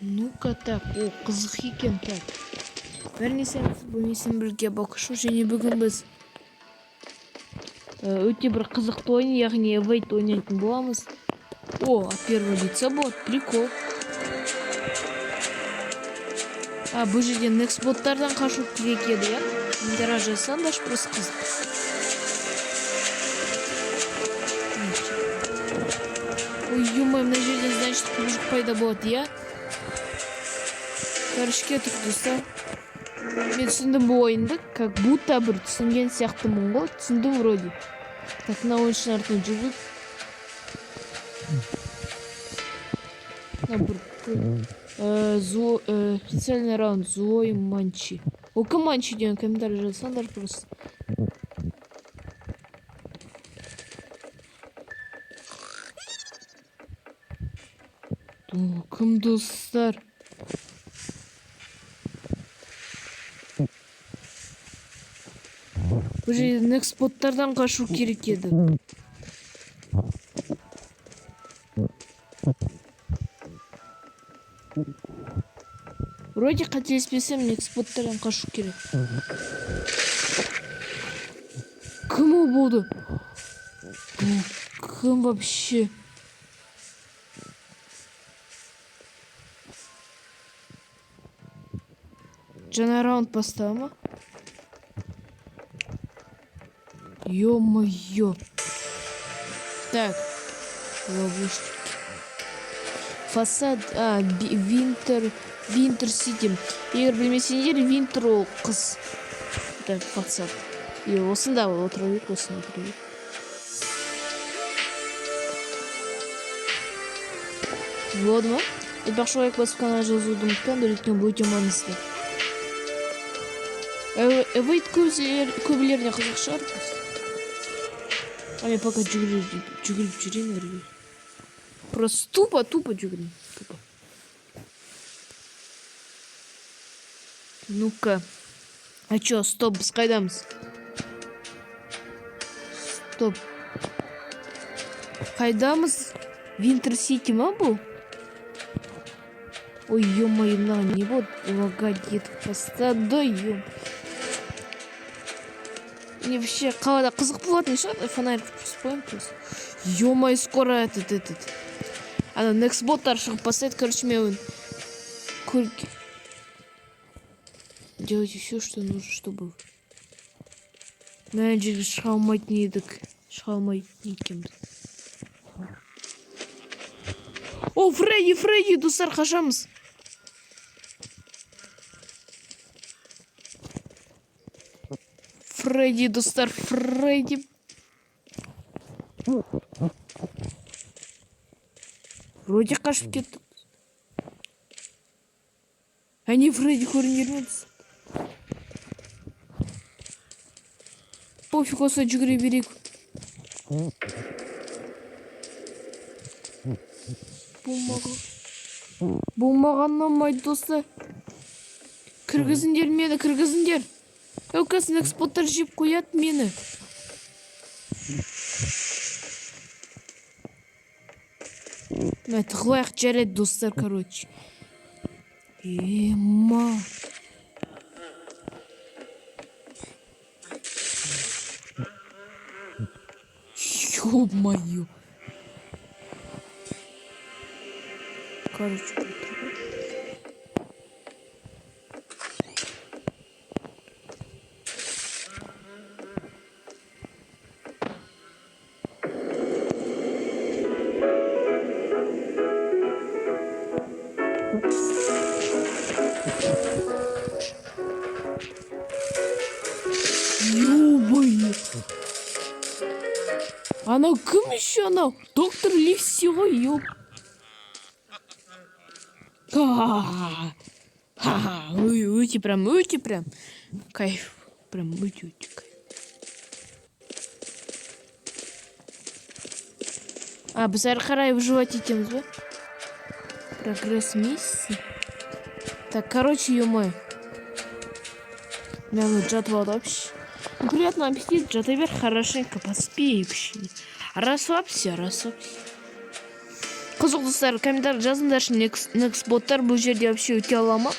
Ну-ка так, о, қызық екен. Так, бәрнесеңіз бөлмесін бірге бақышу және бүгін біз өте бір қызықты ойын, яғни Evade ойнайтын боламыз. О, от первого лица бот, прикол. Бұл жерде next боттардан қашу керек еді, я? Мендера жазсан да просто қызық. Ой, ё-моё, мына жерден, значит, құбыжық пайда болады, я? Короче, кетіп достар. Мен түсіндім бұл ойынды, как будто бір түсінген сияқтымын ғой, түсіндім вроде. Так, на ойыншының артынан жүріп. Специальный раунд злой манчи. О, кім манчи деген комментарий жазсаңдар просто. Кім достар? Бұл жерде next боттардан қашу керек еді. Вроде қателеспесем next боттардан қашу керек. Кім ол болды? Кім вообще? Жаңа раунд бастала ма? Ё-моё. Так. Ловушки. Фасад. Винтер Сити. Егер білмесеңдер, Винтер ол қыз. Так, фасад. И осында отыра берейік, осында отыра берейік. Болды ма? Айтпақшы лайк басып каналға жазуды ұмытпаңдар, өйткені бұл өте маңызды. Evade көбілеріне қызық шығар. А мен пока жүгіріп жүрейін әрге. Просто тупо жүгірейін. Ну-ка. А чё, стоп, біз қайдамыз? Стоп. Қайдамыз? Винтер Сити ма бұл? Ой, ё-моё, мына не вот лагать етіп бастады, ё. Мне вообще қалада қызық болатын шығар, фонарик қойып просто. Ё-моё, скоро этот. Ана next боттар шығып бастайды, короче, мен делайте все, что нужно, чтобы менеджер шыға алмайтын едік. Шыға алмайтын екенбіз. О, Фредди, достар, қашамыз. Фредди, достар, Фредди. Вроде қашып кетті. Әне Фредди көрінермеді. Пофиг, осы жүгіре берейік. Болмағаннан майды достар. Кіргізіндер мені, кіргізіндер. Өкіз next боттар жеп қояды мені. Тығылайық жарайды достар, короче. Ема. Ё-моё. Короче, ё-моё. Анау кім еще анау? Доктор Ливси ғой, ёп. Өте прям. Кайф. Прям өте кайф. Біз әрі қарай выживать етеміз ба? Прогресс миссии. Так, короче, ё-моё. Меня жатып алды вообще. Приятного аппетита, жата бер, хорошенько поспи вообще. Расслабься. Қызық достар, комментарий жазыңдаршы, Nextbottар бұл жерде вообще өте ала ма?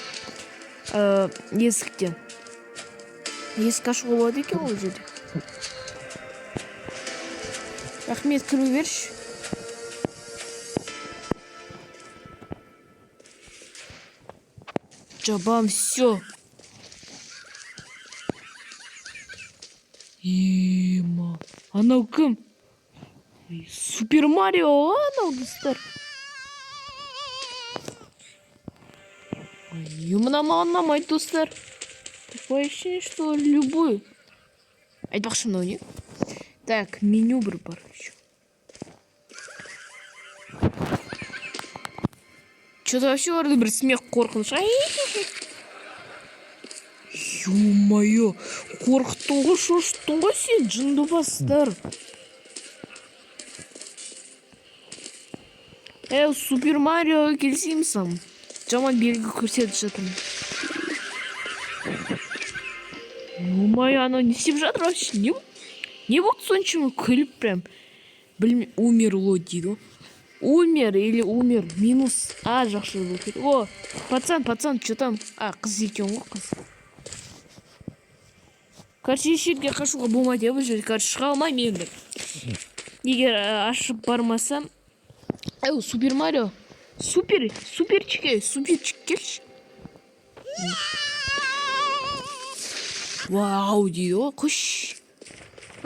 Есіктен. Есік ашуға болады екен ол жерде. Рахмет, кіру берші. Жабам, все. Ема. Анау кім? Супер Марио, анау достар. Мына маған ұнамайды достар. Такое ощущение, что любой. Айтпақшы мынау не? Так, меню бір бар еще. Что-то вообще орды бір смех қорқыныш. Ё-моё, қорқыттың ғой, шошыттың ғой сен, жынды бастар. Супер Марио келсеймсің. Жаман белгі көрсетіп жатырмын. Ё-моё, анау не істеп жатыр вообще? Не болды соншама күліп прям? Білмей, умерло дейді. Умер или умер минус А жақшы болды. О, пацан, что там? Қыз екен ғой, қыз. Короче, ешерге қашуға болмайды, бұл жерде. Короче, шыға алмаймын енді. Егер ашып бармасам. Супер Марио. Суперчик келші. Вау, дейді, о, құш.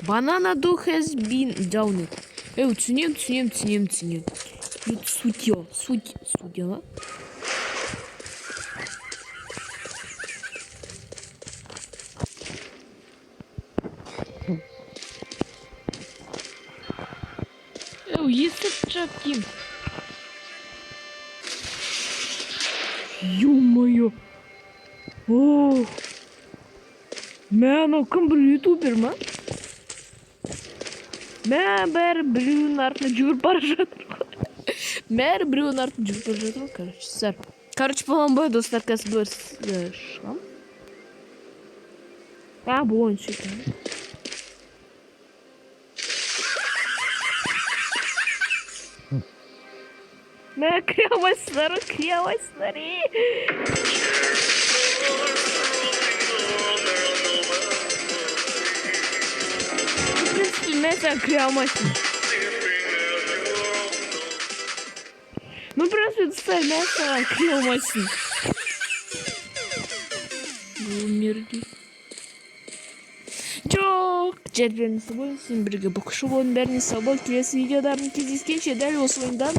Banana dog has been downed. Түсінем. Судья. Есіп жап деймін. Ё-моё. О, анау кім, бір ютубер ма? Бәрі біреуінің артына жүгіріп бара жатыр ғой. Короче, болған бой, достар, қазір бір шығам. Бұл ойыншы екен. Кіре алмайсыздар. Mesela kıyamazsın. Ну просто достар, кıyamazsın. Өмірге. Жоқ. Жерберін сабой, сен бірге бұқышы болын, бәріне сау бол. Келесі видеода кездескенше дәл осы ойындан